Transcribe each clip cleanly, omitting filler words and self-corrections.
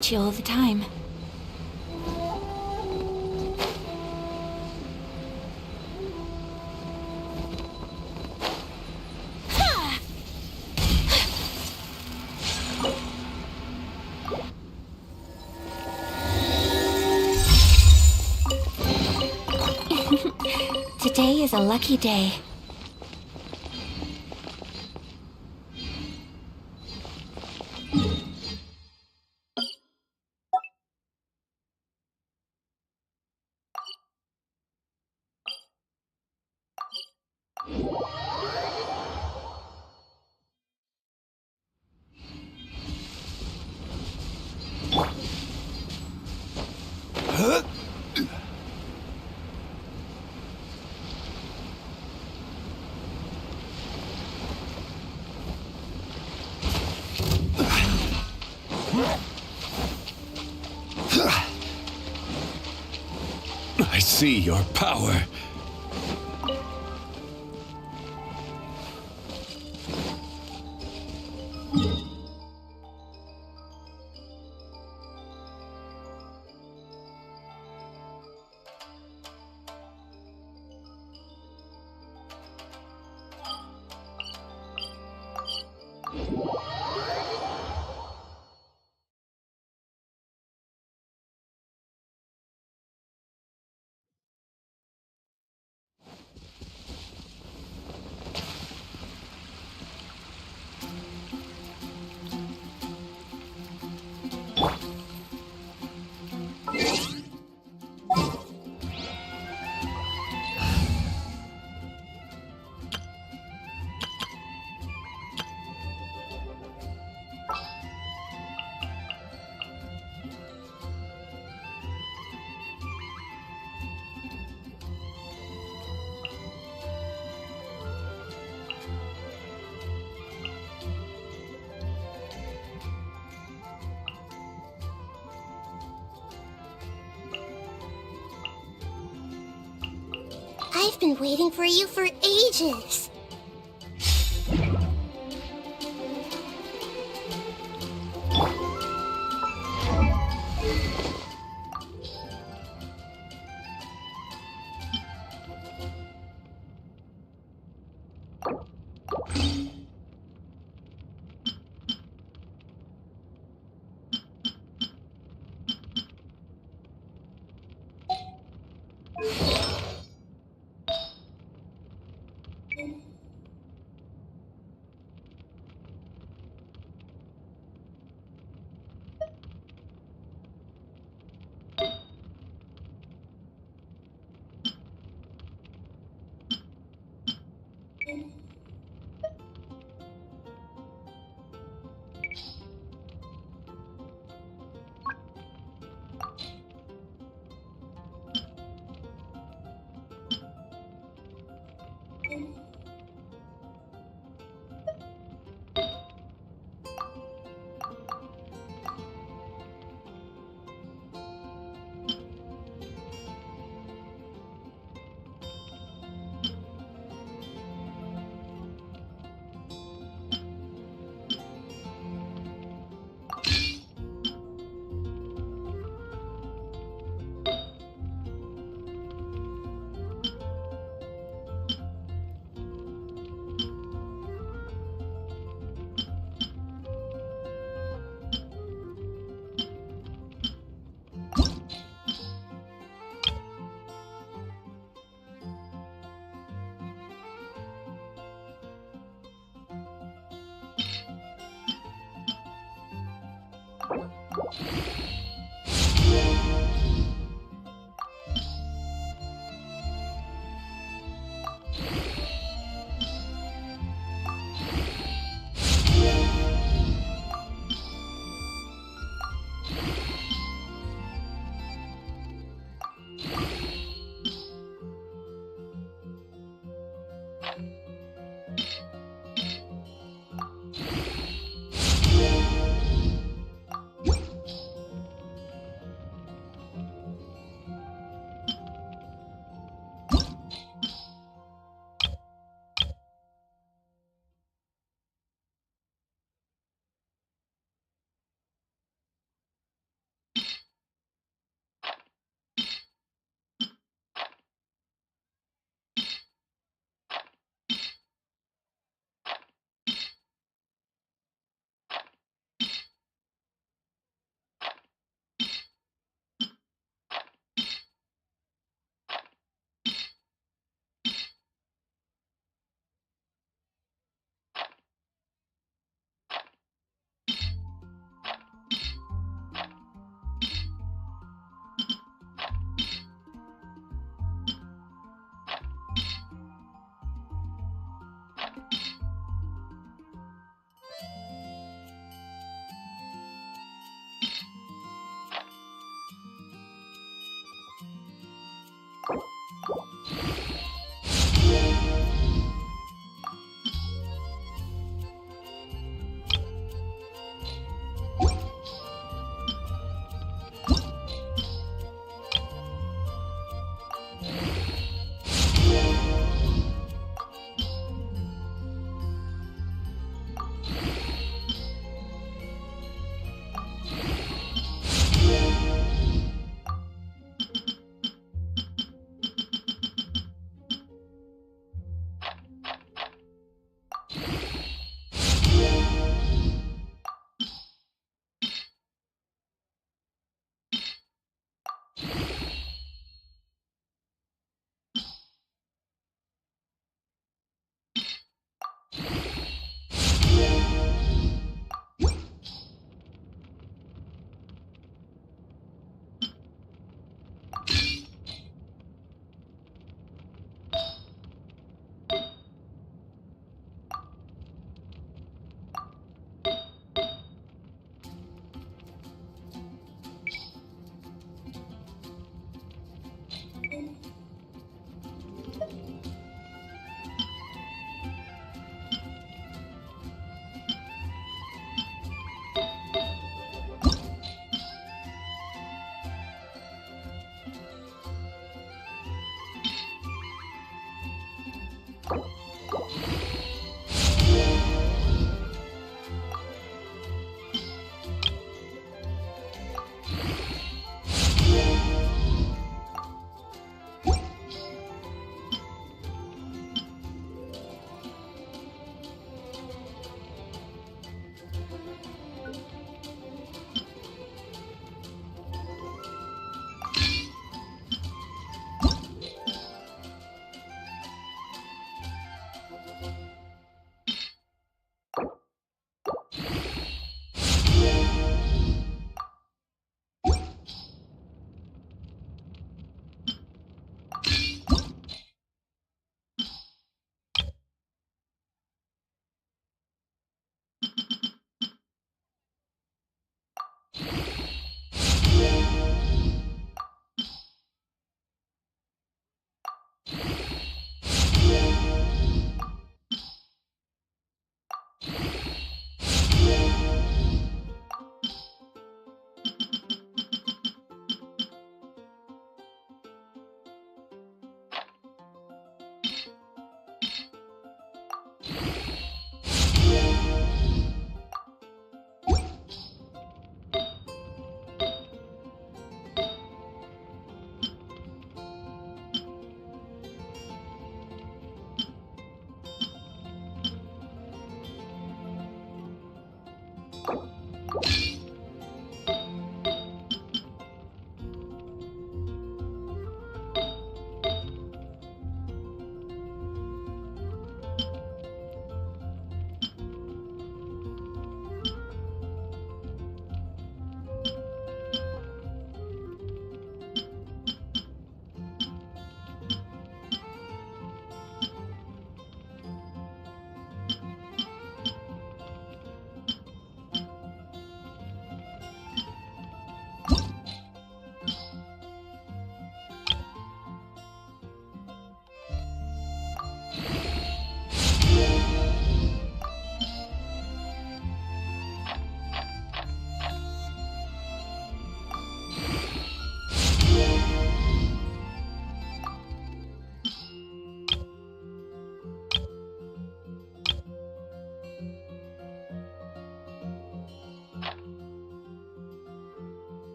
You all the time. Today is a lucky day. I see your power. I've been waiting for you for ages.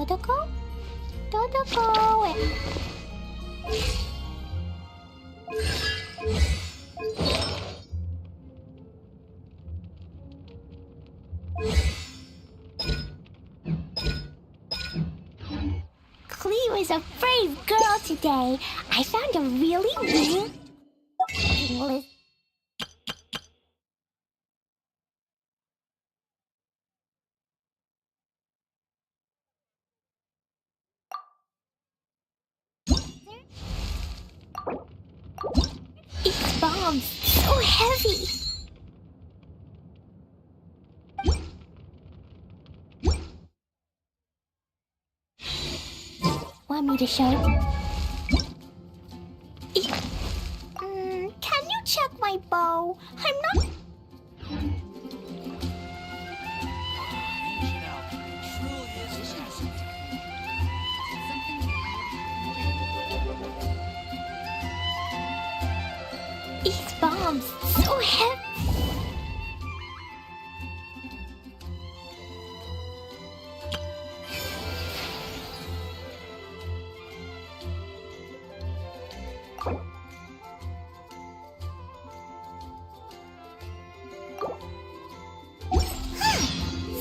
どこへ？ brave girl today. I found a really weird list. It's bombs. So heavy. Want me to show it? Can you check my bow? I'm not... These bombs, so heavy.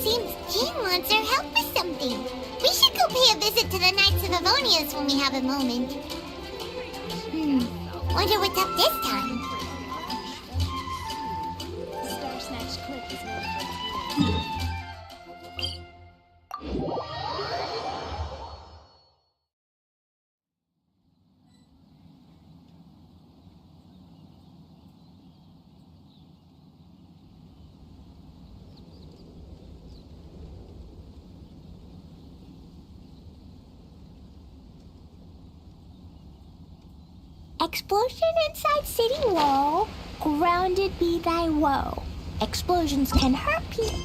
Seems Jean wants our help with something. We should go pay a visit to the Knights of Avonius when we have a moment. Wonder what's up this time. Explosion inside city wall. Grounded be thy woe. Explosions can hurt people.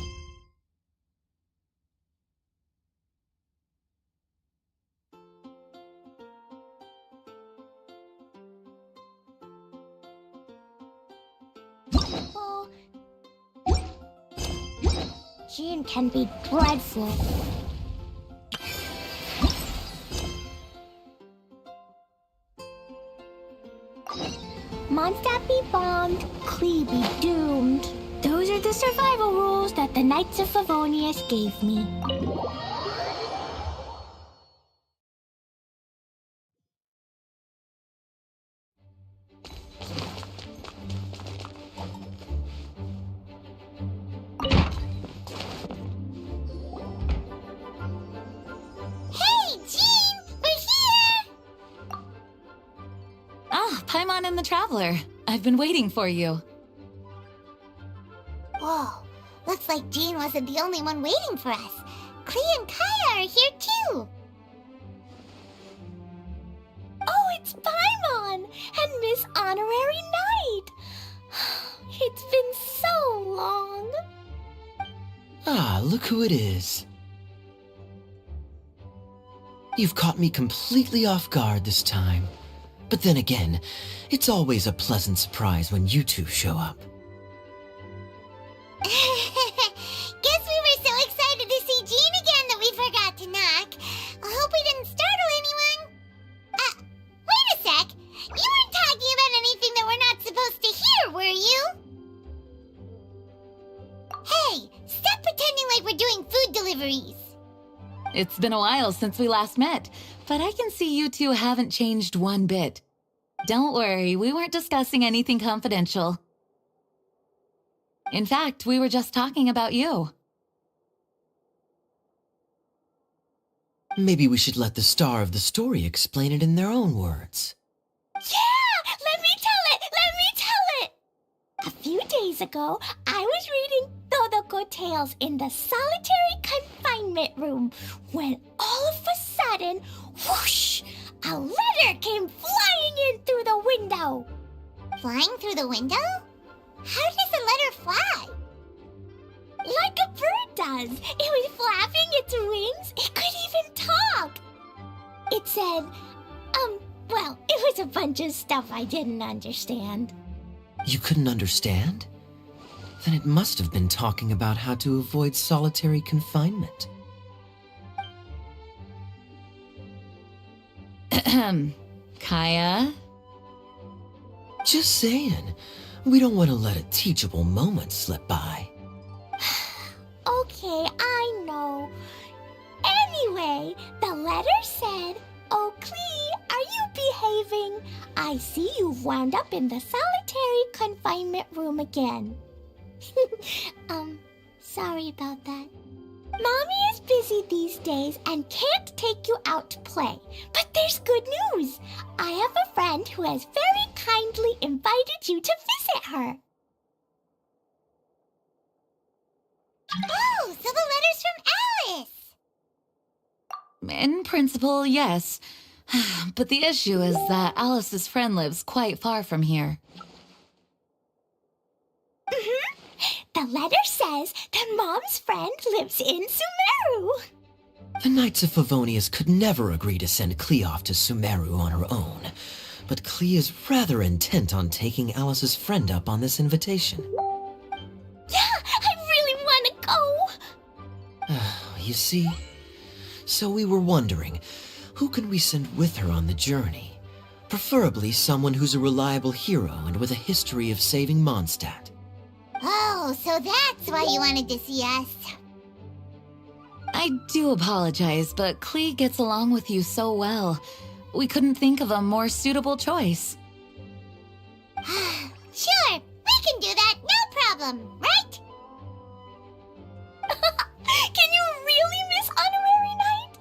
Jean can be dreadful. Mondstadt be bombed, Klee be doomed. Those are the survival rules that the Knights of Favonius gave me. Hey, Jean! We're here! Ah, Paimon and the Traveler. I've been waiting for you. Whoa, looks like Jean wasn't the only one waiting for us. Klee and Kaya are here too. Oh, it's Paimon and Miss Honorary Knight. It's been so long. Ah, look who it is. You've caught me completely off guard this time. But then again, it's always a pleasant surprise when you two show up. Guess we were so excited to see Jean again that we forgot to knock. I hope we didn't startle anyone. Wait a sec. You weren't talking about anything that we're not supposed to hear, were you? Hey, stop pretending like we're doing food deliveries. It's been a while since we last met, but I can see you two haven't changed one bit. Don't worry, we weren't discussing anything confidential. In fact, we were just talking about you. Maybe we should let the star of the story explain it in their own words. Yeah! Let me tell it! Let me tell it! A few days ago, I was reading Todoko Tales in the solitary confinement room when all of a sudden, whoosh! A letter came flying in through the window. Flying through the window? How does a letter fly? Like a bird does. It was flapping its wings. It could even talk. It said, well, it was a bunch of stuff I didn't understand. You couldn't understand? Then it must have been talking about how to avoid solitary confinement. Kaya? Just saying. We don't want to let a teachable moment slip by. Okay, I know. Anyway, the letter said, "Oh, Klee morning. I see you've wound up in the solitary confinement room again. Sorry about that. Mommy is busy these days and can't take you out to play. But there's good news. I have a friend who has very kindly invited you to visit her. Oh, so the letter's from Alice! In principle, yes. But the issue is that Alice's friend lives quite far from here. The letter says that Mom's friend lives in Sumeru. The Knights of Favonius could never agree to send Klee off to Sumeru on her own, but Klee is rather intent on taking Alice's friend up on this invitation. Yeah, I really want to go. You see? So we were wondering, who can we send with her on the journey? Preferably someone who's a reliable hero and with a history of saving Mondstadt. Oh, so that's why you wanted to see us. I do apologize, but Klee gets along with you so well. We couldn't think of a more suitable choice. Sure, we can do that, no problem, right? Can you really miss Honorary Knight?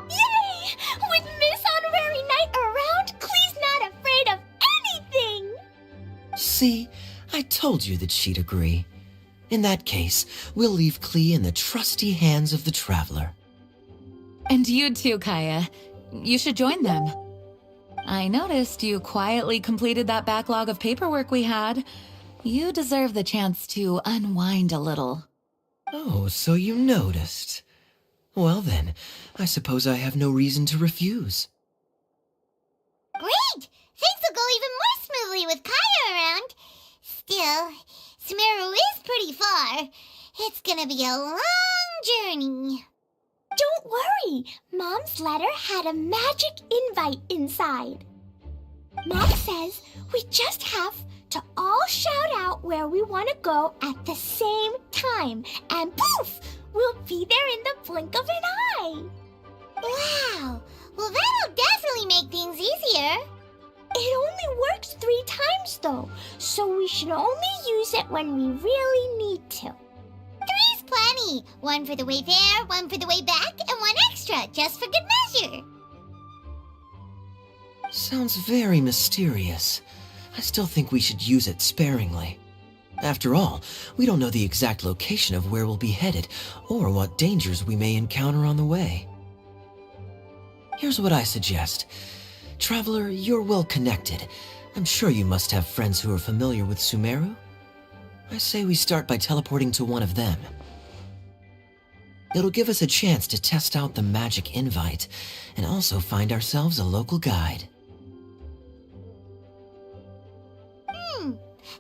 Yay! With Miss Honorary Knight around, Klee's not afraid of anything! See? I told you that she'd agree. In that case, we'll leave Klee in the trusty hands of the Traveler. And you too, Kaya. You should join them. I noticed you quietly completed that backlog of paperwork we had. You deserve the chance to unwind a little. Oh, so you noticed. Well then, I suppose I have no reason to refuse. Great! Things will go even more smoothly with Kaya around. Still, Sumeru is pretty far. It's gonna be a long journey. Don't worry, Mom's letter had a magic invite inside. Mom says we just have to all shout out where we want to go at the same time, and poof, we'll be there in the blink of an eye. Wow! Well, that'll definitely make things easier. It only works 3 times though, so we should only use it when we really need to. 3's plenty. 1 for the way there, 1 for the way back, and 1 extra, just for good measure. Sounds very mysterious. I still think we should use it sparingly. After all, we don't know the exact location of where we'll be headed, or what dangers we may encounter on the way. Here's what I suggest. Traveler, you're well connected. I'm sure you must have friends who are familiar with Sumeru. I say we start by teleporting to one of them. It'll give us a chance to test out the magic invite, and also find ourselves a local guide.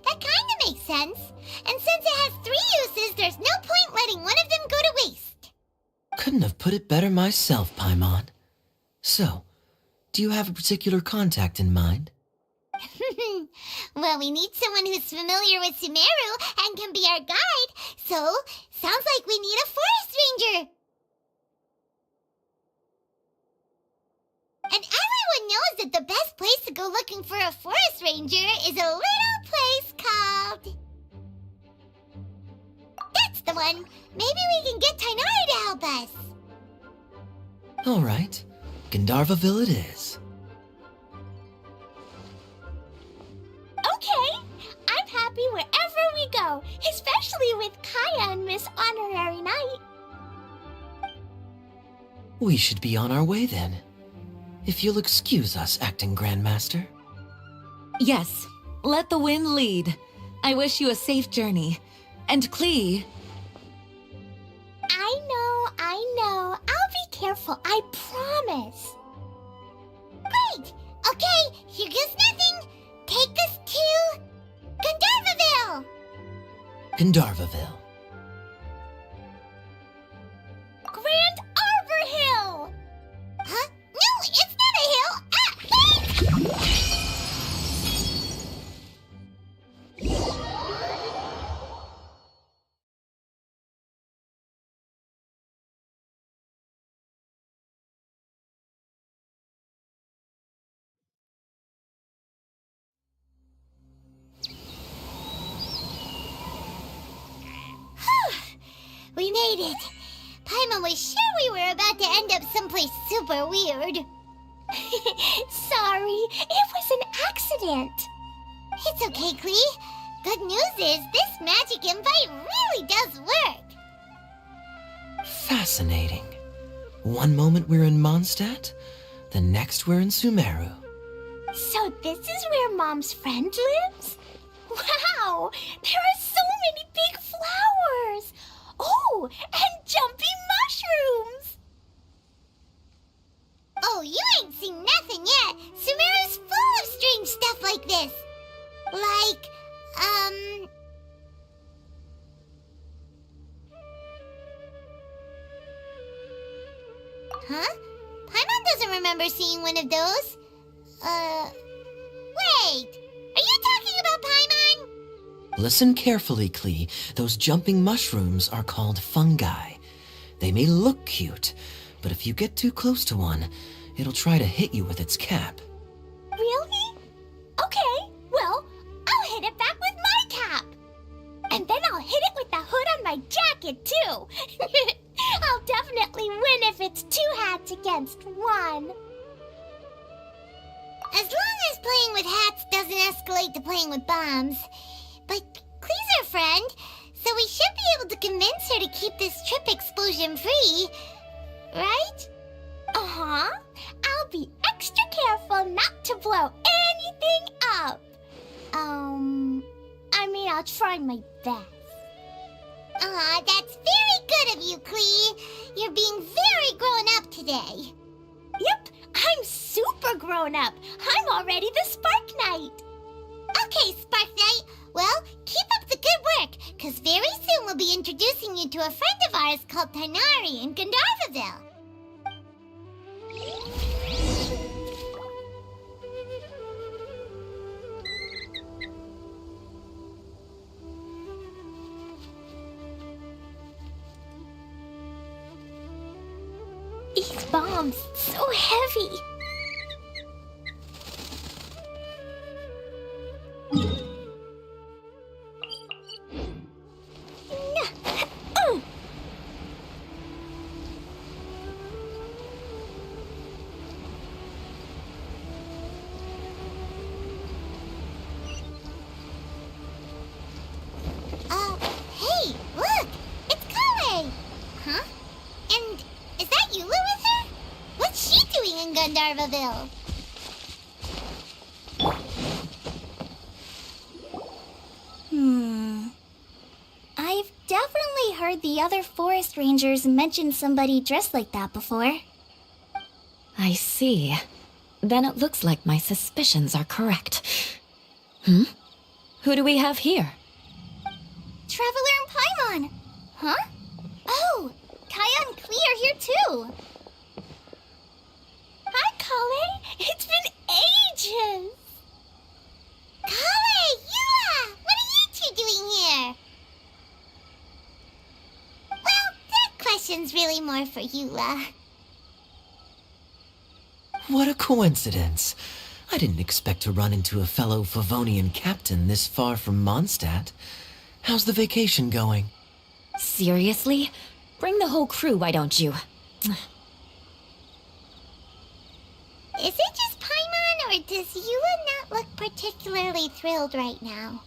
That kinda makes sense. And since it has 3 uses, there's no point letting one of them go to waste. Couldn't have put it better myself, Paimon. So, do you have a particular contact in mind? Well, we need someone who's familiar with Sumeru and can be our guide, so sounds like we need a forest ranger. And everyone knows that the best place to go looking for a forest ranger is a little place called... That's the one! Maybe we can get Tainari to help us. All right, Gandharvaville it is. Okay, I'm happy wherever we go, especially with Kaya and Miss Honorary Knight. We should be on our way then. If you'll excuse us, Acting Grandmaster. Yes, let the wind lead. I wish you a safe journey. And Klee... I know. I'll be careful, I promise. Great! Okay, here goes nothing. Take us to... Gandharvaville! Gandharvaville. Grand Arbor Hill! Huh? No, it's not a hill! Ah! We made it. Paimon was sure we were about to end up someplace super weird. Sorry, it was an accident. It's okay, Klee. Good news is this magic invite really does work. Fascinating. One moment we're in Mondstadt, the next we're in Sumeru. So this is where Mom's friend lives? Wow, there are so many big flowers. Oh, and jumpy mushrooms. Oh, you ain't seen nothing yet. Sumeru's full of strange stuff like this. Like, Huh? Paimon doesn't remember seeing one of those. Wait! Are you talking about Paimon? Listen carefully, Klee. Those jumping mushrooms are called fungi. They may look cute, but if you get too close to one, it'll try to hit you with its cap. Really? Okay, well, I'll hit it back with my cap. And then I'll hit it with the hood on my jacket, too. I'll definitely win if it's 2 hats against 1. As long as playing with hats doesn't escalate to playing with bombs. But Klee's our friend, so we should be able to convince her to keep this trip explosion-free. Right? Uh-huh. I'll be extra careful not to blow anything up. I'll try my best. Aw, that's very good of you, Klee. You're being very grown up today. Yep, I'm super grown up. I'm already the Spark Knight. Okay, Spark Knight. Well, keep up the good work, because very soon we'll be introducing you to a friend of ours called Tighnari in Gandharvaville. These bombs, so heavy. Hey, look! It's Kale! Huh? And is that Eula with her? What's she doing in Gandharvaville? I've definitely heard the other forest rangers mention somebody dressed like that before. I see. Then it looks like my suspicions are correct. Who do we have here? Traveler and Paimon! Huh? Oh, Kaya and Klee are here too! Hi, Kale! It's been ages! Kale! Eula! What are you two doing here? Well, that question's really more for Eula. What a coincidence. I didn't expect to run into a fellow Favonian captain this far from Mondstadt. How's the vacation going? Seriously? Bring the whole crew, why don't you? Is it just Paimon, or does Eula not look particularly thrilled right now?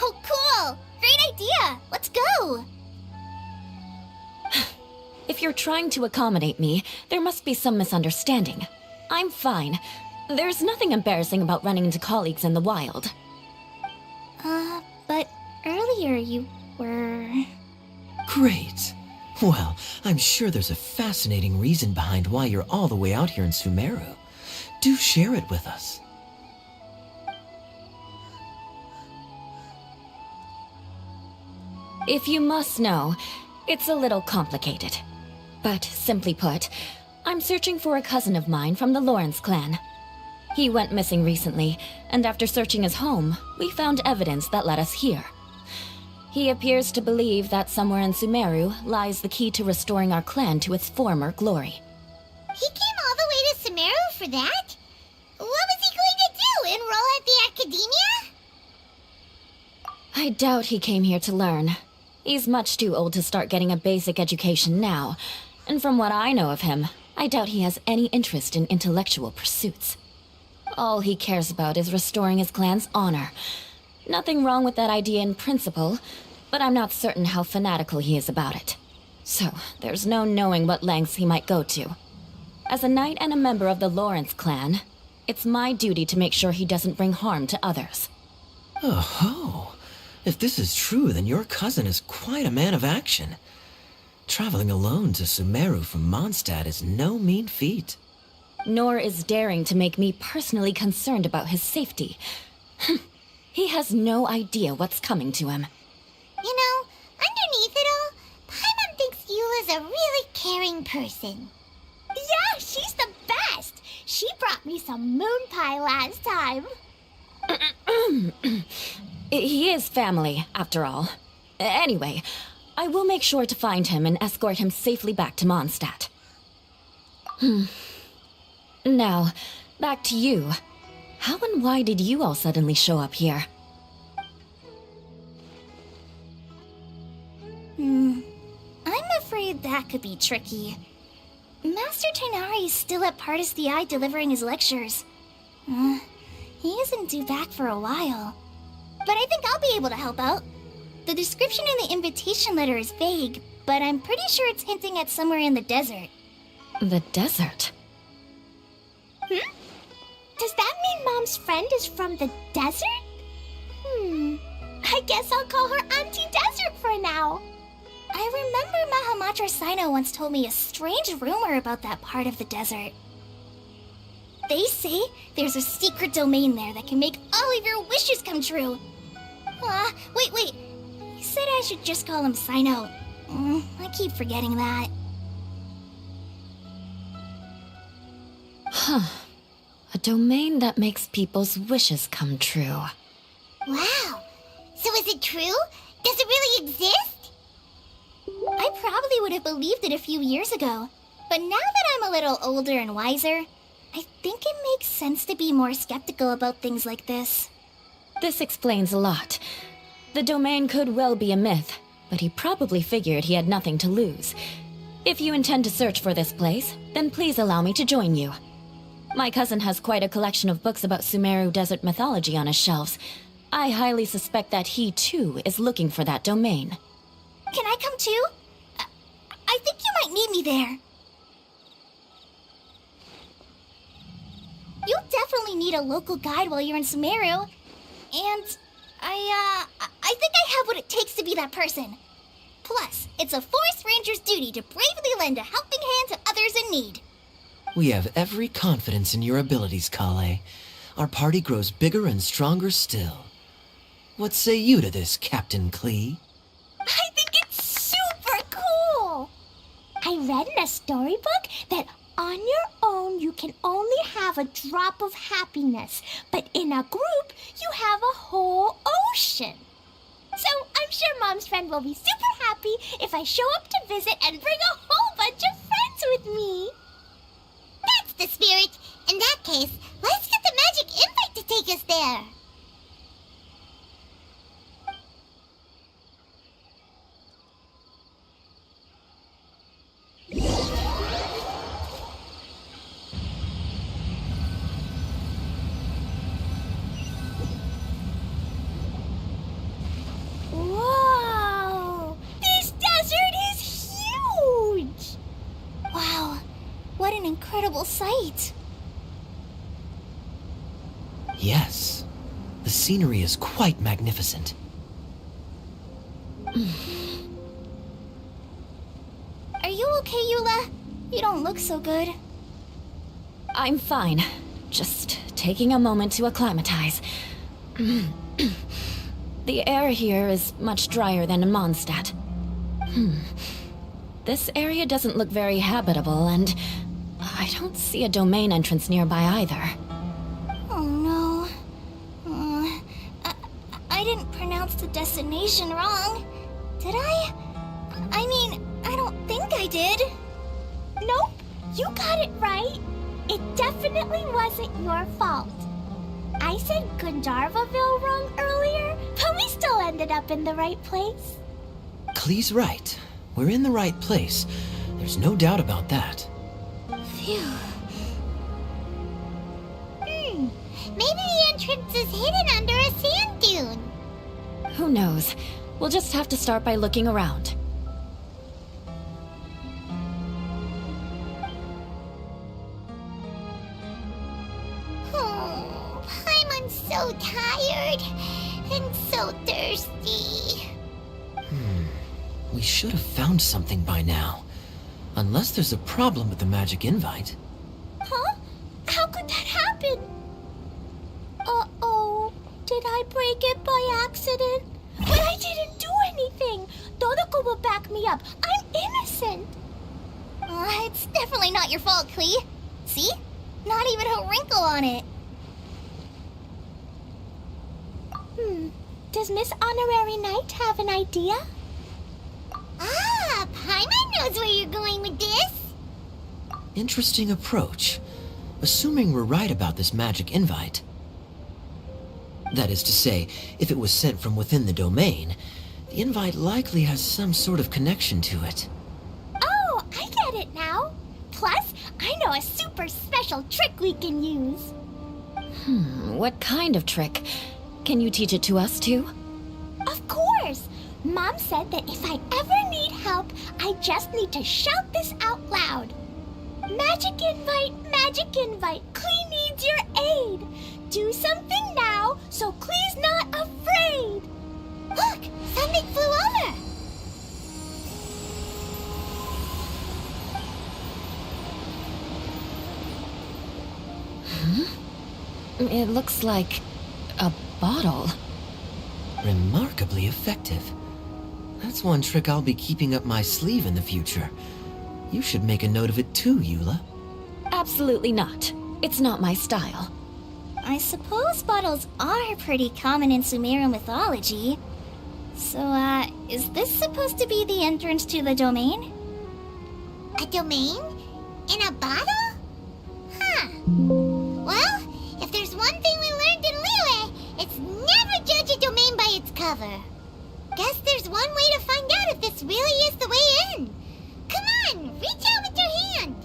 Oh, cool! Great idea! Let's go! If you're trying to accommodate me, there must be some misunderstanding. I'm fine. There's nothing embarrassing about running into colleagues in the wild. But earlier you were... Great. Well, I'm sure there's a fascinating reason behind why you're all the way out here in Sumeru. Do share it with us. If you must know, it's a little complicated. But simply put, I'm searching for a cousin of mine from the Lawrence clan. He went missing recently, and after searching his home, we found evidence that led us here. He appears to believe that somewhere in Sumeru lies the key to restoring our clan to its former glory. He came all the way to Sumeru for that? What was he going to do, enroll at the academia? I doubt he came here to learn. He's much too old to start getting a basic education now. And from what I know of him, I doubt he has any interest in intellectual pursuits. All he cares about is restoring his clan's honor. Nothing wrong with that idea in principle, but I'm not certain how fanatical he is about it. So, there's no knowing what lengths he might go to. As a knight and a member of the Lawrence clan, it's my duty to make sure he doesn't bring harm to others. Oh-ho! If this is true, then your cousin is quite a man of action. Traveling alone to Sumeru from Mondstadt is no mean feat. Nor is daring to make me personally concerned about his safety. He has no idea what's coming to him. You know, underneath it all, Paimon thinks Eula's a really caring person. Yeah, she's the best. She brought me some moon pie last time. He is family, after all. Anyway, I will make sure to find him and escort him safely back to Mondstadt. Now, back to you. How and why did you all suddenly show up here? I'm afraid that could be tricky. Master Tighnari is still at Partis the Eye delivering his lectures. He isn't due back for a while. But I think I'll be able to help out. The description in the invitation letter is vague, but I'm pretty sure it's hinting at somewhere in the desert. The desert? Does that mean Mom's friend is from the desert? I guess I'll call her Auntie Desert for now. I remember Mahamatra Sino once told me a strange rumor about that part of the desert. They say there's a secret domain there that can make all of your wishes come true. Wait. He said I should just call him Sino. I keep forgetting that. A domain that makes people's wishes come true. Wow. So is it true? Does it really exist? I probably would have believed it a few years ago. But now that I'm a little older and wiser, I think it makes sense to be more skeptical about things like this. This explains a lot. The domain could well be a myth, but he probably figured he had nothing to lose. If you intend to search for this place, then please allow me to join you. My cousin has quite a collection of books about Sumeru desert mythology on his shelves. I highly suspect that he, too, is looking for that domain. Can I come too? I think you might need me there. You'll definitely need a local guide while you're in Sumeru. And I think I have what it takes to be that person. Plus, it's a forest ranger's duty to bravely lend a helping hand to others in need. We have every confidence in your abilities, Kale. Our party grows bigger and stronger still. What say you to this, Captain Klee? I think it's super cool! I read in a storybook that on your own you can only have a drop of happiness, but in a group you have a whole ocean. So I'm sure Mom's friend will be super happy if I show up to visit and bring a whole bunch of friends with me. That's the spirit. In that case, let's get the magic invite to take us there. Whoa! This desert is huge! Wow, what an incredible sight. Yes. The scenery is quite magnificent. Are you okay, Eula? You don't look so good. I'm fine. Just taking a moment to acclimatize. The air here is much drier than in Mondstadt. This area doesn't look very habitable, and I don't see a domain entrance nearby either. Oh no. I didn't pronounce the destination wrong, did I? I mean, I don't think I did. Nope, You got it right. It definitely wasn't your fault. I said Gandharvaville wrong earlier, but we still ended up in the right place. Klee's right. We're in the right place. There's no doubt about that. Phew. Maybe the entrance is hidden under a sand dune. Who knows? We'll just have to start by looking around. Oh, Paimon's so tired and so thirsty. We should have found something by now. Unless there's a problem with the magic invite. Huh? How could that happen? Uh-oh. Did I break it by accident? But I didn't do anything. Todoko will back me up. I'm innocent. It's definitely not your fault, Klee. See? Not even a wrinkle on it. Does Miss Honorary Knight have an idea? Ah, Paimon knows where you're going with this. Interesting approach. Assuming we're right about this magic invite. That is to say, if it was sent from within the domain, the invite likely has some sort of connection to it. Oh, I get it now. Plus, I know a super special trick we can use. What kind of trick? Can you teach it to us too? Of course. Mom said that if I ever need help, I just need to shout this out loud. Magic invite, Klee needs your aid. Do something now so Klee's not afraid. Look, something flew over. It looks like a bottle. Remarkably effective. That's one trick I'll be keeping up my sleeve in the future. You should make a note of it too, Eula. Absolutely not. It's not my style. I suppose bottles are pretty common in Sumeru mythology. So, is this supposed to be the entrance to the domain? A domain? In a bottle? Huh. Well, if there's one thing we learned in Liyue, it's never judge a domain by its cover. Guess there's one way to find out if this really is the way in. Come on, reach out with your hand.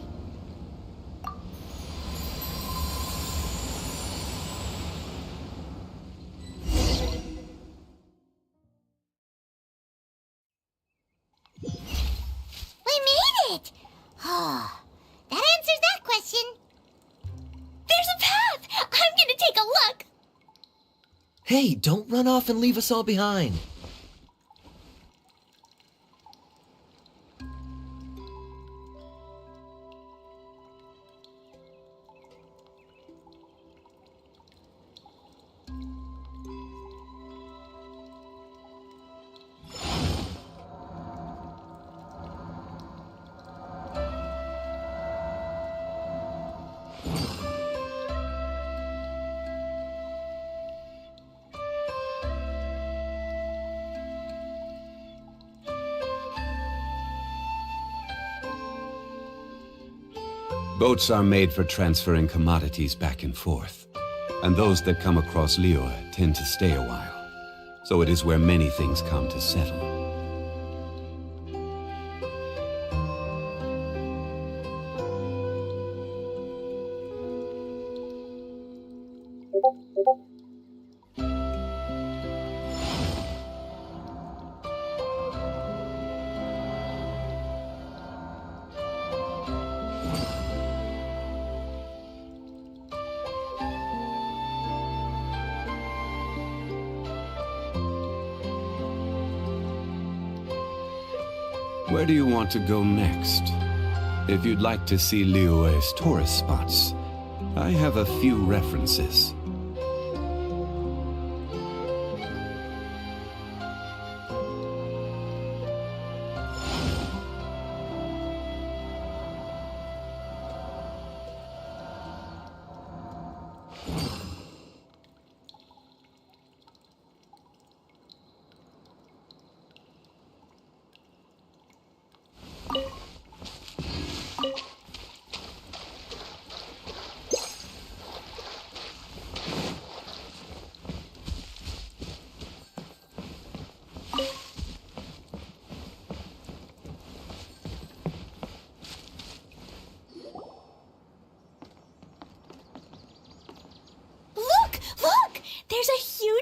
We made it! Oh, that answers that question. There's a path. I'm gonna take a look. Hey, don't run off and leave us all behind. Boats are made for transferring commodities back and forth, and those that come across Liyue tend to stay a while. So it is where many things come to settle. Where do you want to go next? If you'd like to see Liyue's tourist spots, I have a few references.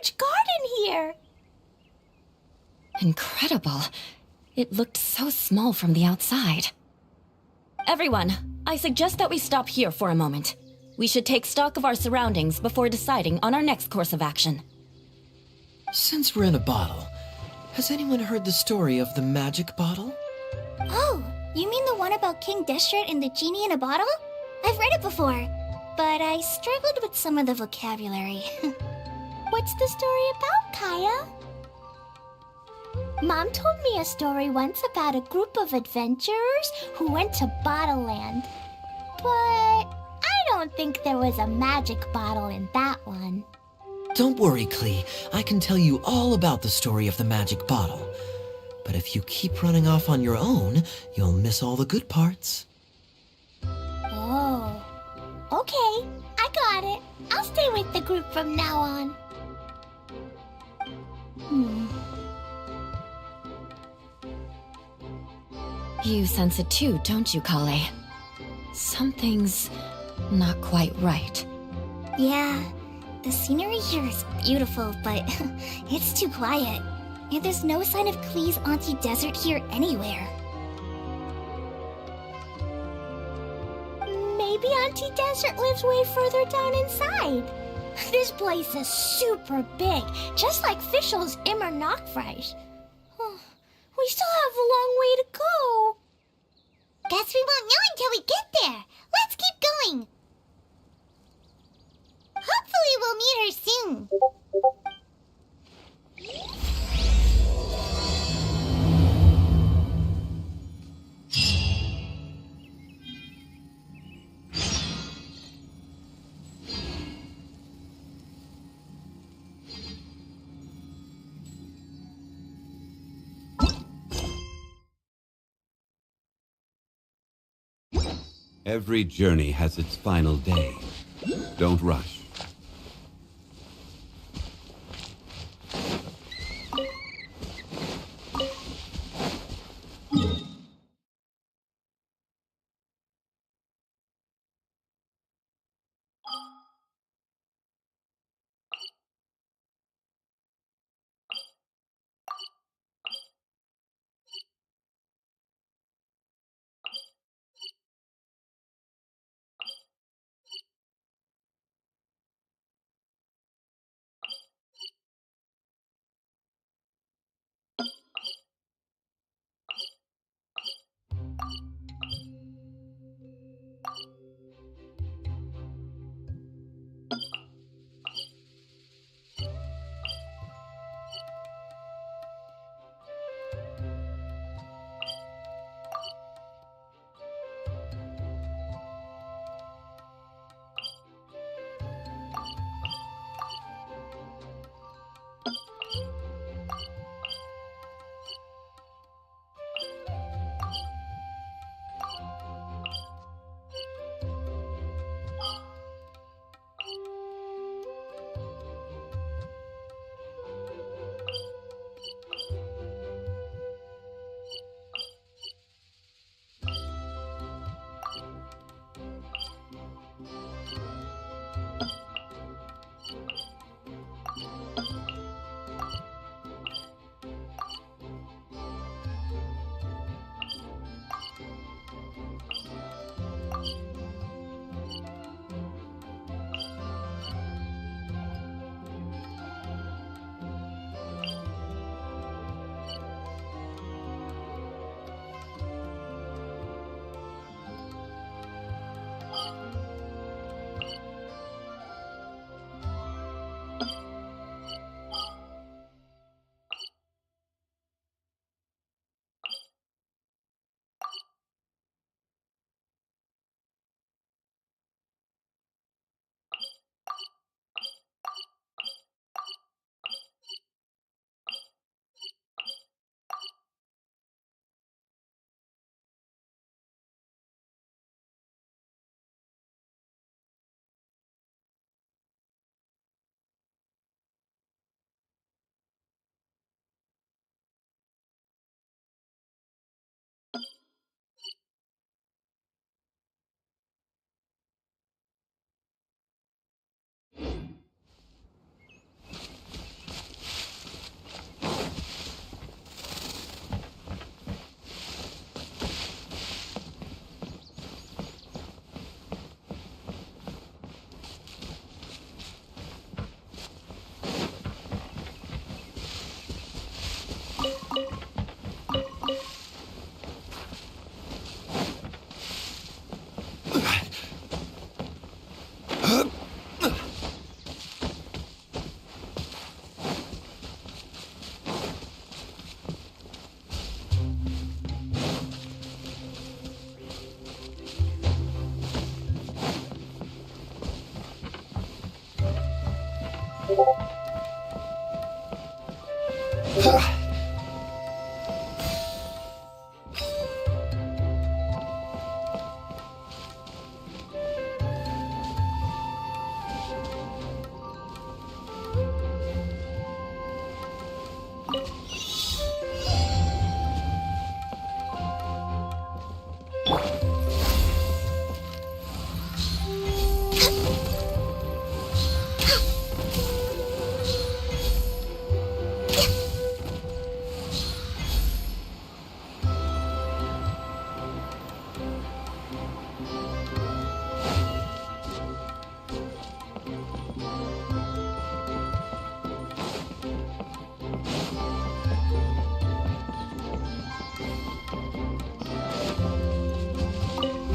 huge garden here. Incredible. It looked so small from the outside. Everyone, I suggest that we stop here for a moment. We should take stock of our surroundings before deciding on our next course of action. Since we're in a bottle, has anyone heard the story of the magic bottle? Oh, you mean the one about King Deshret and the genie in a bottle? I've read it before, but I struggled with some of the vocabulary. What's the story about, Kaya? Mom told me a story once about a group of adventurers who went to Bottle Land. But I don't think there was a magic bottle in that one. Don't worry, Klee. I can tell you all about the story of the magic bottle. But if you keep running off on your own, you'll miss all the good parts. Oh, okay. I got it. I'll stay with the group from now on. You sense it too, don't you, Kale? Something's not quite right. Yeah, the scenery here is beautiful, but it's too quiet. And there's no sign of Klee's Auntie Desert here anywhere. Maybe Auntie Desert lives way further down inside. This place is super big, just like Fischl's Immer Nachtreich. We still have a long way to go. Guess we won't know until we get there. Let's keep going. Hopefully we'll meet her soon. Every journey has its final day. Don't rush.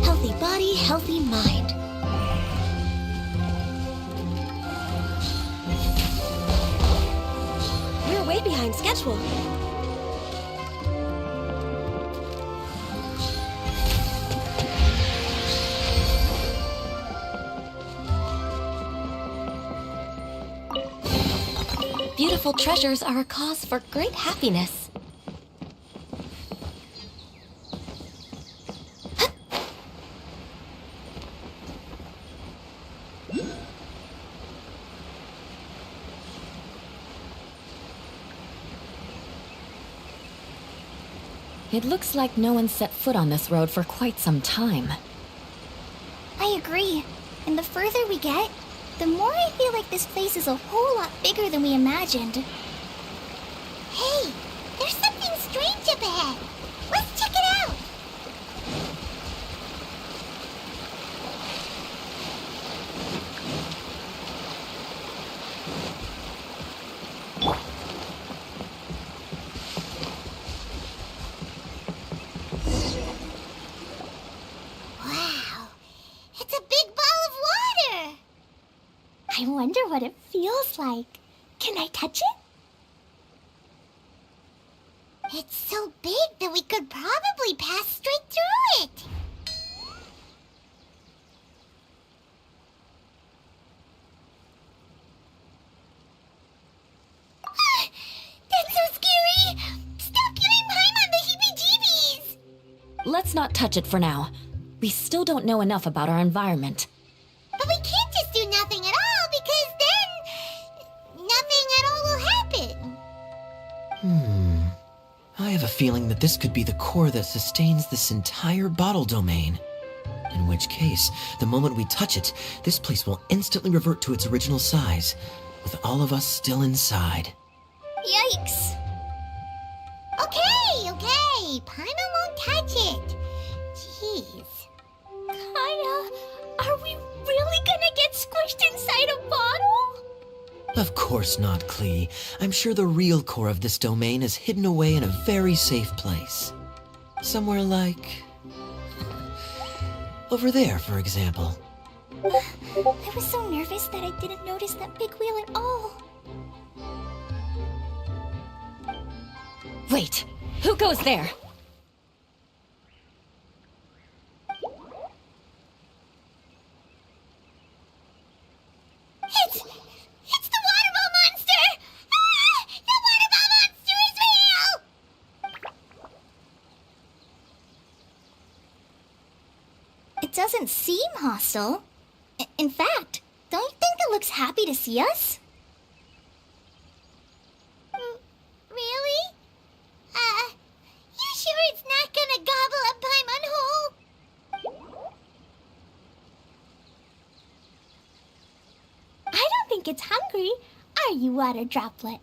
Healthy body, healthy mind. We're way behind schedule. Beautiful treasures are a cause for great happiness. It looks like no one set foot on this road for quite some time. I agree. And the further we get, the more I feel like this place is a whole lot bigger than we imagined. Hey, there's something strange up ahead. Let's check it out. Wow, it's a big ball of water. I wonder what it feels like. Can I touch it? It's so big that we could probably pass straight through it. That's so scary! Stop giving Paimon the heebie-jeebies! Let's not touch it for now. We still don't know enough about our environment. But we can't just do nothing at all, because then nothing at all will happen. I have a feeling that this could be the core that sustains this entire bottle domain. In which case, the moment we touch it, this place will instantly revert to its original size, with all of us still inside. Yikes! Okay. Paimon won't touch it. Jeez. Kaya, are we really gonna get squished inside a bottle? Of course not, Klee. I'm sure the real core of this domain is hidden away in a very safe place. Somewhere like... over there, for example. I was so nervous that I didn't notice that big wheel at all. Wait, who goes there? It's the waterball monster! Ah! The waterball monster is real! It doesn't seem hostile. In fact, don't you think it looks happy to see us? Really? You sure it's not gonna gobble up Paimon whole? I don't think it's hungry. Are you, water droplet?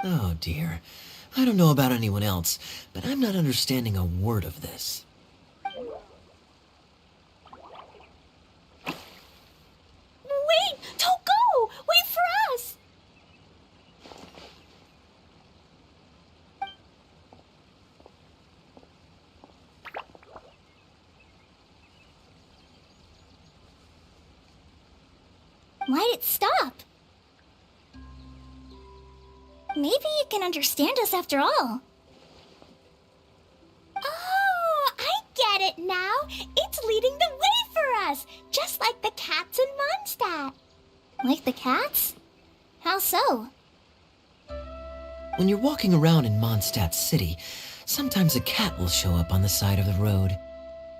Oh dear. I don't know about anyone else, but I'm not understanding a word of this. Wait! Don't go! Wait for us! Why'd it stop? Maybe it can understand us after all. Oh, I get it now. It's leading the way. like the cats? How so? When you're walking around in Mondstadt City, sometimes a cat will show up on the side of the road.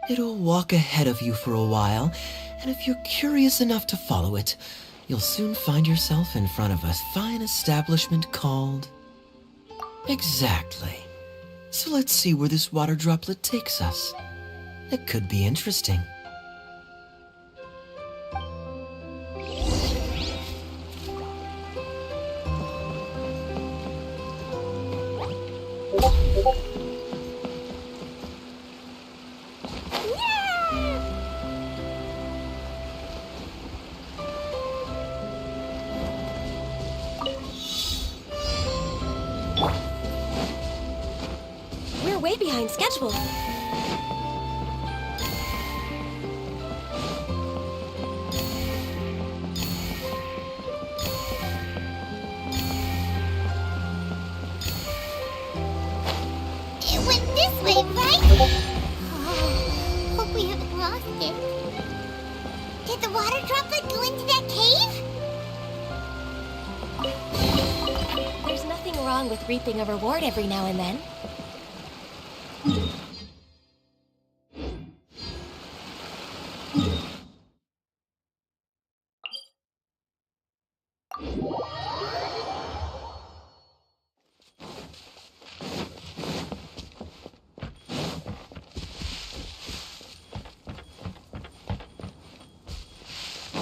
It'll walk ahead of you for a while, and if you're curious enough to follow it, you'll soon find yourself in front of a fine establishment called... Exactly. So let's see where this water droplet takes us. It could be interesting. We're way behind schedule. It went this way, right? Hope we haven't lost it. Did the water droplet go into that cave? There's nothing wrong with reaping a reward every now and then.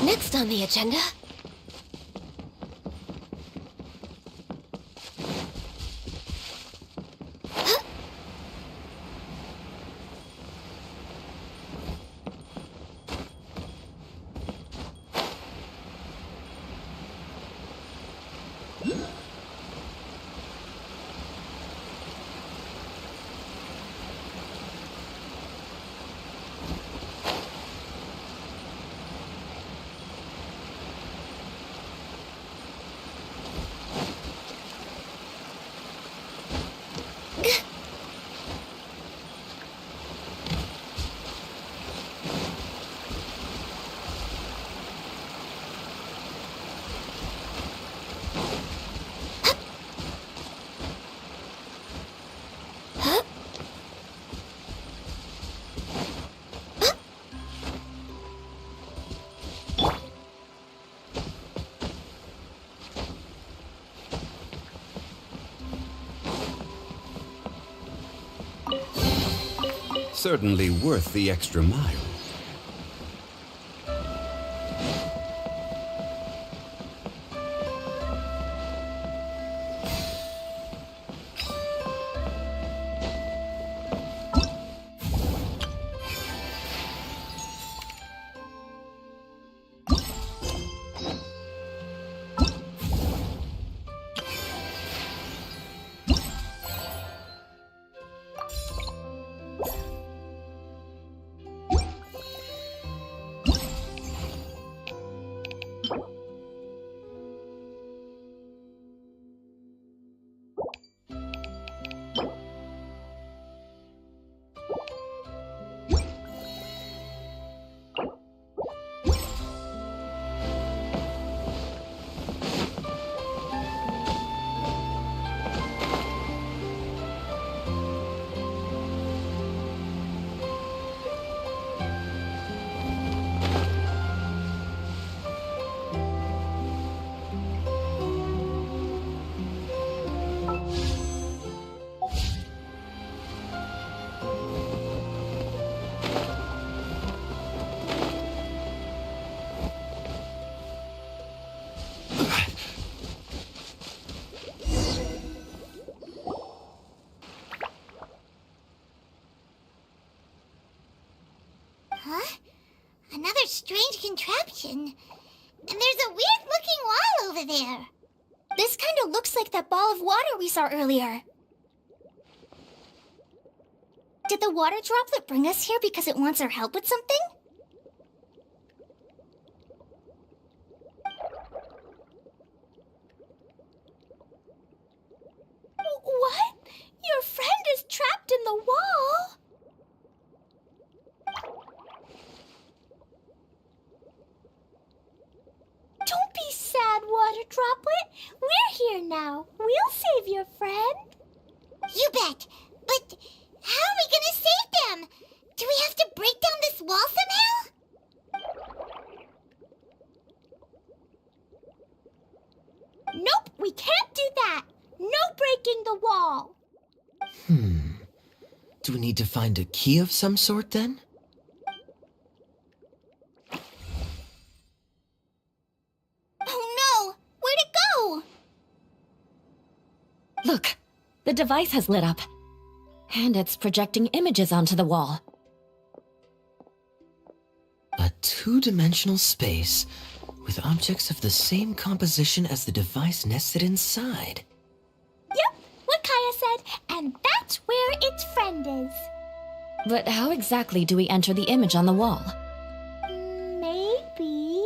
Next on the agenda... Certainly worth the extra mile. Huh? Another strange contraption. And there's a weird-looking wall over there. This kind of looks like that ball of water we saw earlier. Did the water droplet bring us here because it wants our help with something? What? Your friend is trapped in the wall? Don't be sad. Droplet. We're here now. We'll save your friend. You bet. But how are we gonna save them? Do we have to break down this wall somehow? Nope, we can't do that. No breaking the wall. Do we need to find a key of some sort then? Oh no! Where'd it go? Look, the device has lit up. And it's projecting images onto the wall. A two-dimensional space with objects of the same composition as the device nested inside. Yep, what Kaya said, and that's where its friend is. But how exactly do we enter the image on the wall? Maybe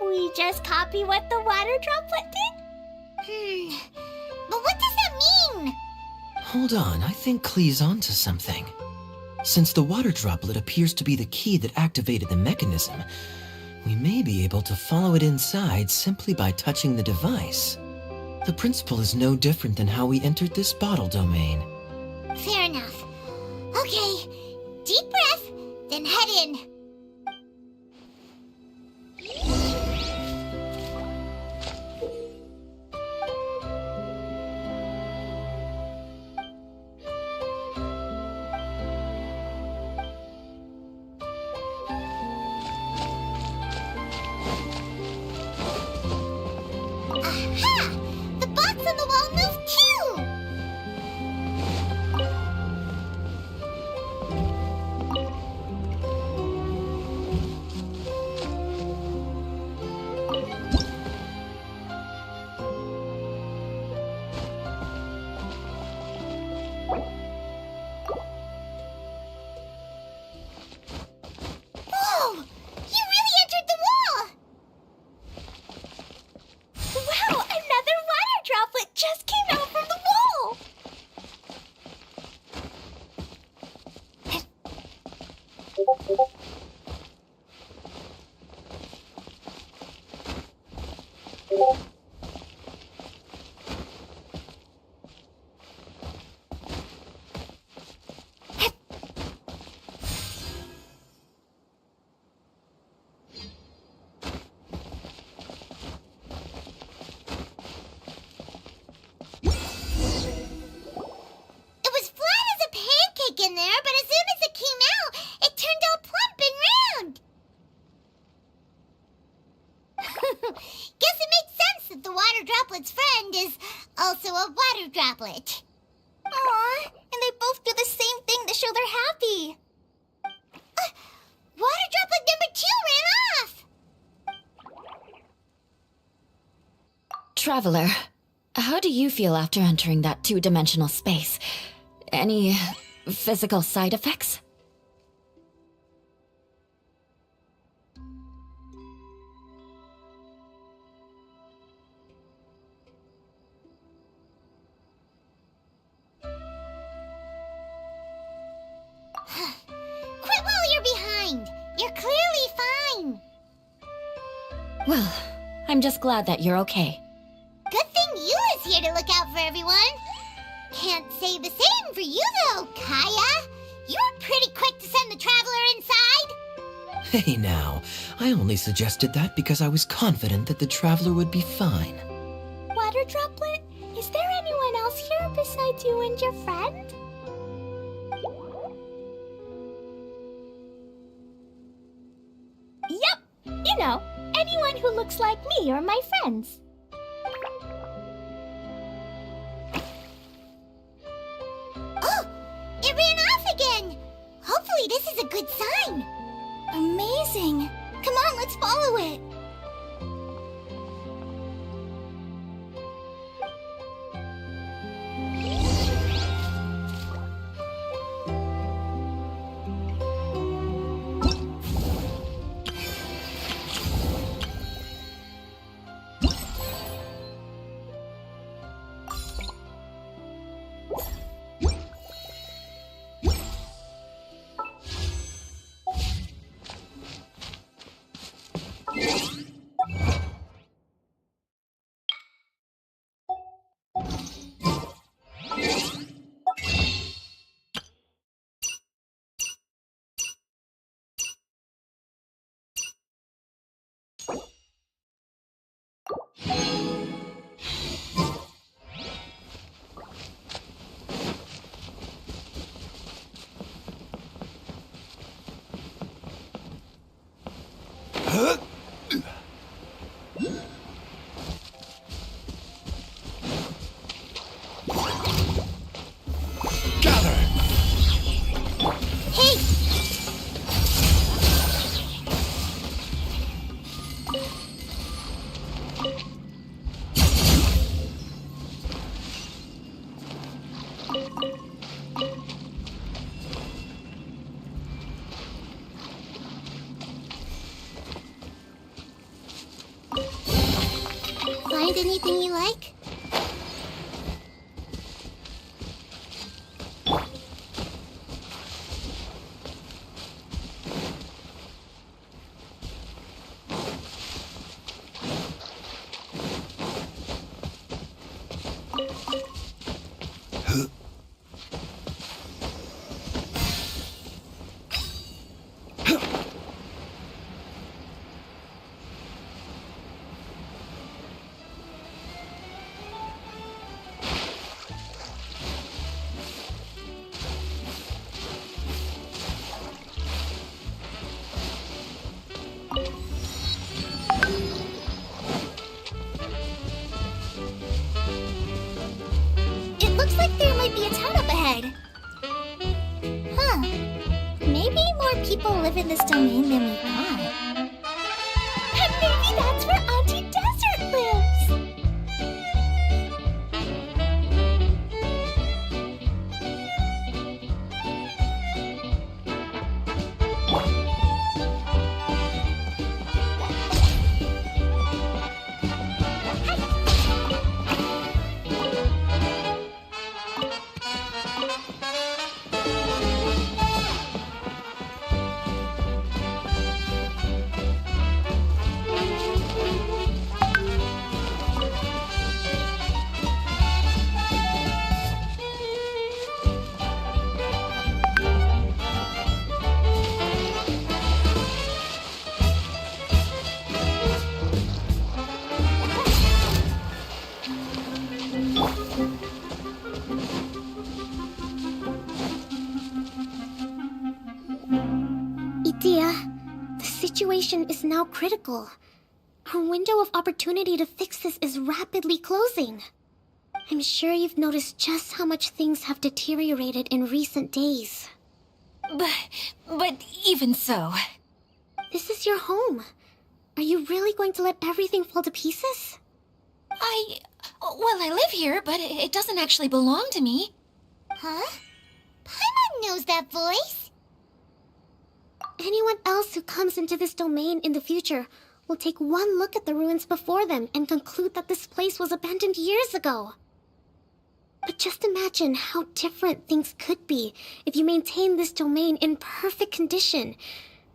we just copy what the water droplet did? But what does that mean? Hold on, I think Klee's onto something. Since the water droplet appears to be the key that activated the mechanism, we may be able to follow it inside simply by touching the device. The principle is no different than how we entered this bottle domain. Fair enough. Okay, deep breath, then head in. Aha! The box on the wall moved too! Whoa! You really entered the wall! Wow, another water droplet just came out from the wall! It was flat as a pancake in there, but as soon as it came out, it turned all plump and round. Guess it makes sense that the water droplet's friend is also a water droplet. Aw, and they both do the same thing to show they're happy. Water droplet number 2 ran off. Traveler, how do you feel after entering that two-dimensional space? Any physical side effects? Quit while you're behind. You're clearly fine. Well, I'm just glad that you're okay. Good thing you is here to look out for everyone. Can't say the same for you though, Kaya. You were pretty quick to send the traveler inside. Hey now, I only suggested that because I was confident that the traveler would be fine. Water droplet, is there anyone else here besides you and your friend? Yep, you know, anyone who looks like me or my friends. Oh, it ran off again. Hopefully this is a good sign. Amazing. Come on, let's follow it. Yeah. Gather! Hey! Find anything you like? It looks like there might be a town up ahead. Huh. Maybe more people live in this domain than we thought. And maybe that's where Auntie Desert lives! Idea, the situation is now critical. Our window of opportunity to fix this is rapidly closing. I'm sure you've noticed just how much things have deteriorated in recent days. But even so... This is your home. Are you really going to let everything fall to pieces? Well, I live here, but it doesn't actually belong to me. Huh? Paimon knows that voice. Anyone else who comes into this domain in the future will take one look at the ruins before them and conclude that this place was abandoned years ago. But just imagine how different things could be if you maintain this domain in perfect condition.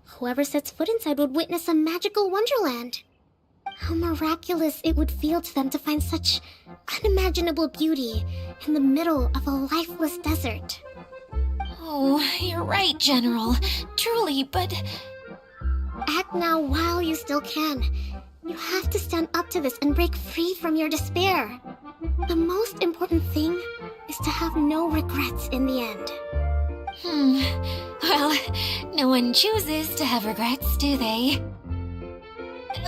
Whoever sets foot inside would witness a magical wonderland. How miraculous it would feel to them to find such unimaginable beauty in the middle of a lifeless desert. Oh, you're right, General. Truly, but... Act now while you still can. You have to stand up to this and break free from your despair. The most important thing is to have no regrets in the end. Well, no one chooses to have regrets, do they?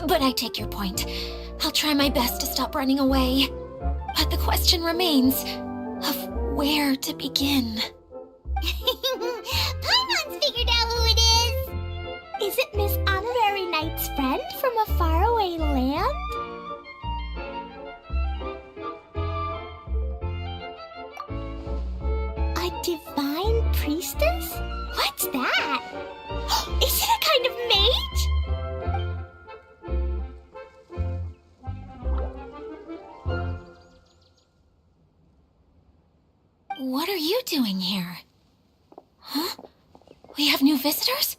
But I take your point. I'll try my best to stop running away. But the question remains of where to begin. Paimon's figured out who it is! Is it Miss Honorary Knight's friend from a faraway land? A divine priestess? What's that? Is it a kind of mage? What are you doing here? Huh? We have new visitors?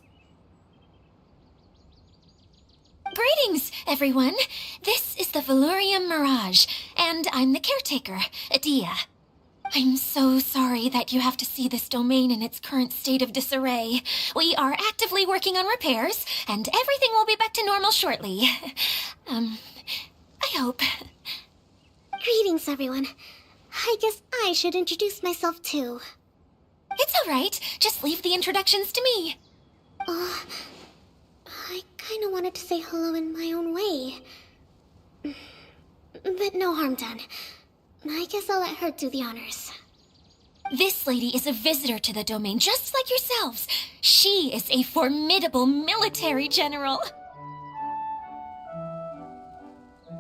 Greetings, everyone. This is the Valurium Mirage, and I'm the caretaker, Adia. I'm so sorry that you have to see this domain in its current state of disarray. We are actively working on repairs, and everything will be back to normal shortly. I hope. Greetings, everyone. I guess I should introduce myself too. It's all right. Just leave the introductions to me. I kinda wanted to say hello in my own way. But no harm done. I guess I'll let her do the honors. This lady is a visitor to the domain, just like yourselves. She is a formidable military general.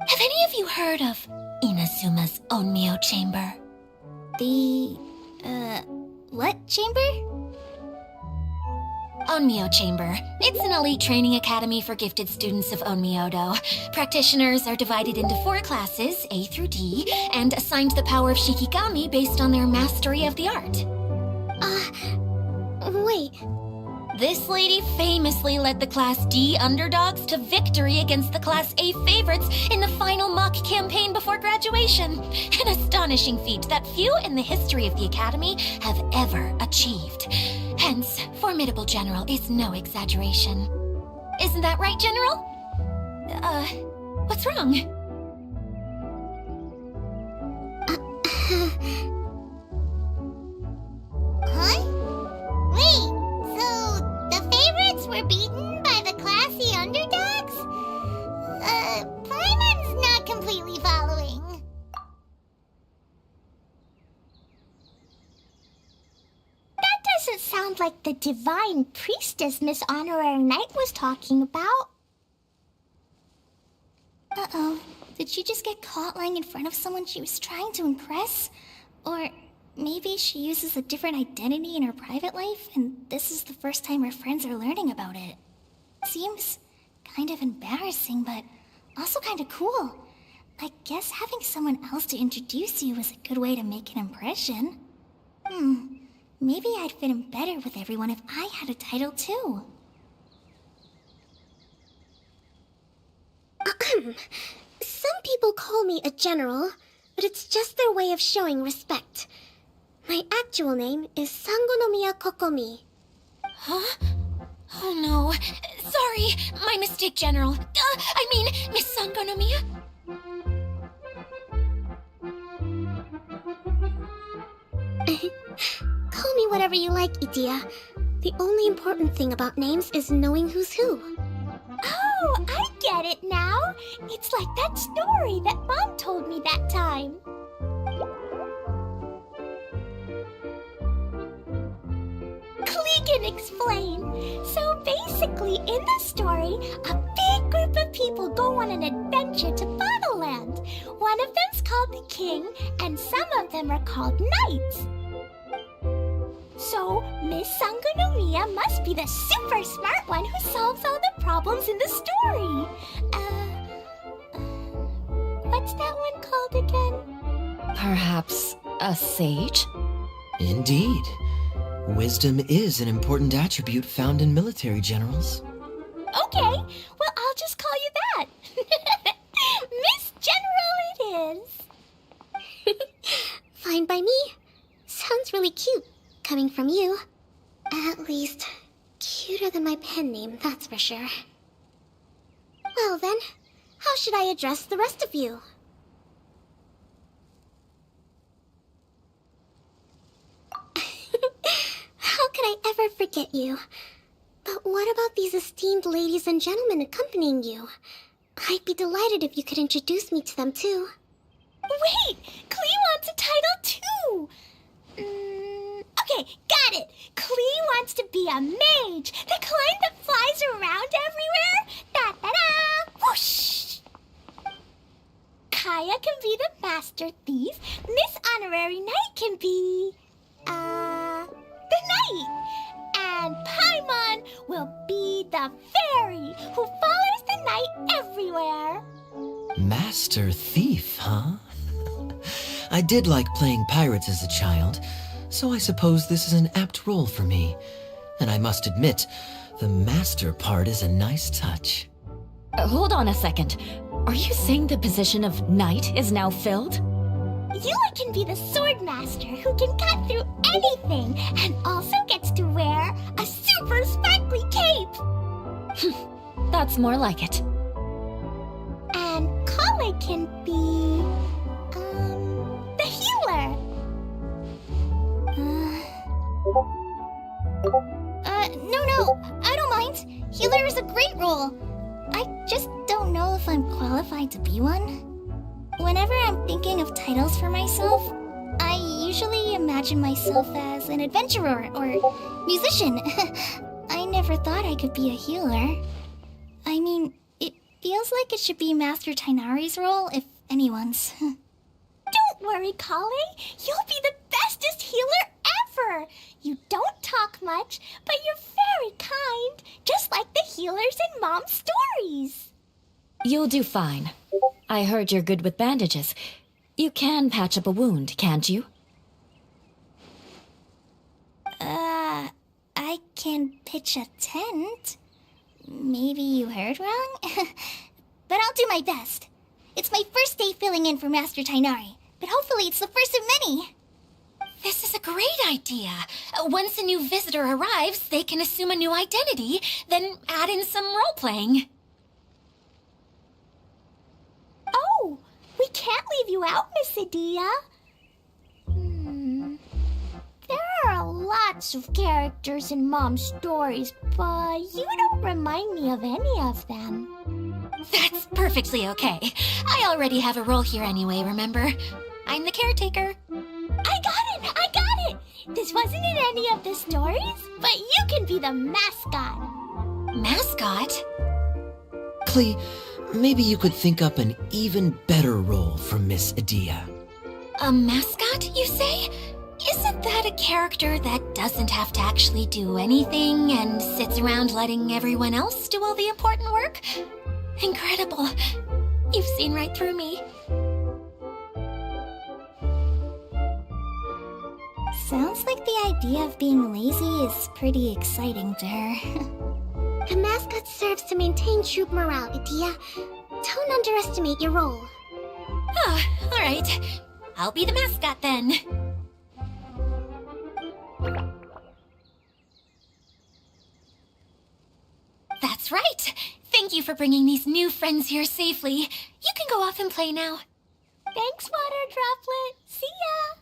Have any of you heard of Inazuma's Onmyo Chamber? The, what chamber? Onmyo Chamber. It's an elite training academy for gifted students of Onmyodo. Practitioners are divided into 4 classes, A through D, and assigned the power of Shikigami based on their mastery of the art. Wait. This lady famously led the Class D underdogs to victory against the Class A favorites in the final mock campaign before graduation. An astonishing feat that few in the history of the Academy have ever achieved. Hence, formidable general is no exaggeration. Isn't that right, General? What's wrong? Huh? Wait, so the favorites were beaten by the classy underdogs? Paimon's not completely following. That doesn't sound like the divine priestess Miss Honorary Knight was talking about. Uh-oh. Did she just get caught lying in front of someone she was trying to impress? Or maybe she uses a different identity in her private life, and this is the first time her friends are learning about it. Seems kind of embarrassing, but also kind of cool. I guess having someone else to introduce you is a good way to make an impression. Maybe I'd fit in better with everyone if I had a title too. Some people call me a general, but it's just their way of showing respect. My actual name is Sangonomiya Kokomi. Huh? Oh no. Sorry, my mistake, General. I mean, Miss Sangonomiya. Call me whatever you like, Idia. The only important thing about names is knowing who's who. Oh, I get it now. It's like that story that Mom told me that time. Klee can explain. So basically, in the story, a big group of people go on an adventure to Bottleland. One of them's called the King, and some of them are called Knights. So, Miss Sangonomiya must be the super smart one who solves all the problems in the story. What's that one called again? Perhaps a sage? Indeed. Wisdom is an important attribute found in military generals. Okay, well, I'll just call you that. Miss General it is. Fine by me. Sounds really cute, coming from you. At least, cuter than my pen name, that's for sure. Well then, how should I address the rest of you? How could I ever forget you? But what about these esteemed ladies and gentlemen accompanying you? I'd be delighted if you could introduce me to them too. Wait, Klee wants a title too. Okay, got it. Klee wants to be a mage, the kind that flies around everywhere. Da-da-da! Whoosh! Kaya can be the master thief. Miss Honorary Knight can be... the knight. And Paimon will be the fairy who follows the knight everywhere. Master Thief, huh? I did like playing pirates as a child, so I suppose this is an apt role for me. And I must admit, the master part is a nice touch. Hold on a second. Are you saying the position of knight is now filled? Yula can be the sword master who can cut through anything and also gets to wear a super sparkly cape. That's more like it. And Kale can be... the healer. No, I don't mind. Healer is a great role. I just don't know if I'm qualified to be one. Whenever I'm thinking of titles for myself, I usually imagine myself as an adventurer or musician. I never thought I could be a healer. I mean, it feels like it should be Master Tainari's role, if anyone's. Don't worry, Kale. You'll be the bestest healer ever. You don't talk much, but you're very kind, just like the healers in Mom's stories. You'll do fine. I heard you're good with bandages. You can patch up a wound, can't you? I can pitch a tent. Maybe you heard wrong? But I'll do my best. It's my first day filling in for Master Tainari, but hopefully it's the first of many. This is a great idea. Once a new visitor arrives, they can assume a new identity, then add in some role-playing. Oh, we can't leave you out, Miss Adia. There are lots of characters in Mom's stories, but you don't remind me of any of them. That's perfectly okay. I already have a role here anyway, remember? I'm the caretaker. I got it! This wasn't in any of the stories, but you can be the mascot. Mascot? Klee, maybe you could think up an even better role for Miss Adia. A mascot, you say? Isn't that a character that doesn't have to actually do anything and sits around letting everyone else do all the important work? Incredible. You've seen right through me. Sounds like the idea of being lazy is pretty exciting to her. The mascot serves to maintain troop morale, Adia. Don't underestimate your role. Oh, all right. I'll be the mascot then. That's right. Thank you for bringing these new friends here safely. You can go off and play now. Thanks, Water Droplet. See ya!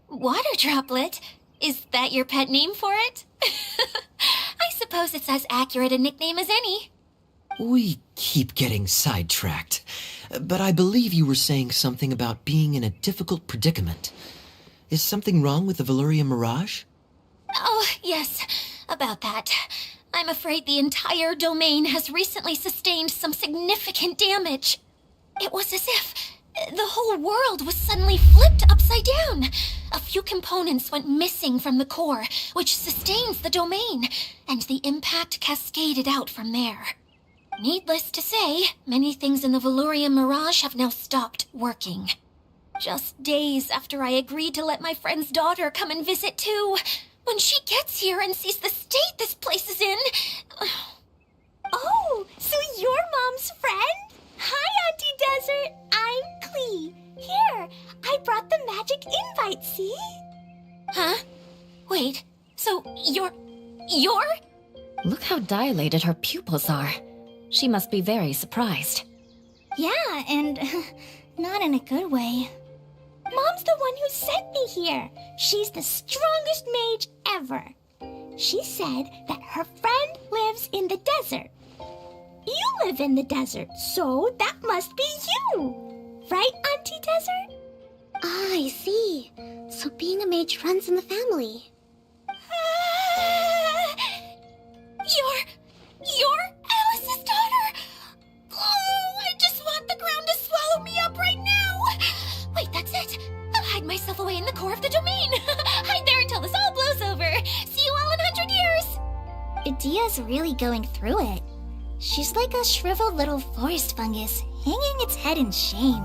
Water Droplet? Is that your pet name for it? I suppose it's as accurate a nickname as any. We keep getting sidetracked, but I believe you were saying something about being in a difficult predicament. Is something wrong with the Veluria Mirage? Oh, yes, about that. I'm afraid the entire domain has recently sustained some significant damage. It was as if the whole world was suddenly flipped upside down. A few components went missing from the core, which sustains the domain, and the impact cascaded out from there. Needless to say, many things in the Veluria Mirage have now stopped working. Just days after I agreed to let my friend's daughter come and visit too. When she gets here and sees the state this place is in... Oh, so you're Mom's friend? Hi, Auntie Desert. I'm Klee. Here, I brought the magic invite, see? Huh? Wait, so you're... Look how dilated her pupils are. She must be very surprised. Yeah, and not in a good way. Mom's the one who sent me here. She's the strongest mage ever. She said that her friend lives in the desert. You live in the desert, so that must be you. Right, Auntie Desert? Ah, I see. So being a mage runs in the family. You're Alice's daughter? Oh, I just want the ground to swallow me up right now. Wait, that's it. I'll hide myself away in the core of the domain. Hide there until this all blows over. See you all in 100 years. Adia's really going through it. She's like a shriveled little forest fungus, hanging its head in shame.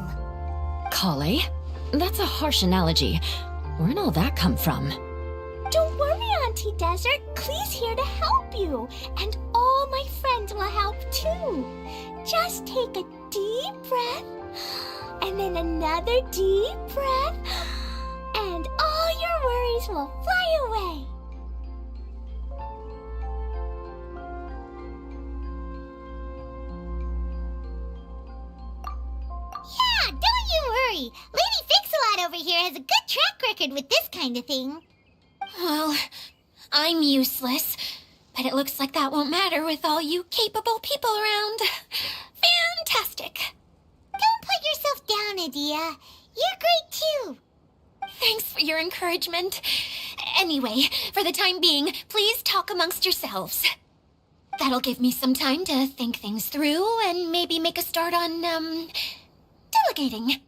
Kale? That's a harsh analogy. Where'd all that come from? Don't worry, Auntie Desert. Klee's here to help you. And all my friends will help too. Just take a deep breath, and then another deep breath, and all your worries will fly away. Yeah, don't you worry. Lady Fix-A-Lot over here has a good track record with this kind of thing. Well, I'm useless, but it looks like that won't matter with all you capable people around. Fantastic. Don't put yourself down, Adia. You're great too. Thanks for your encouragement. Anyway, for the time being, please talk amongst yourselves. That'll give me some time to think things through and maybe make a start on, delegating.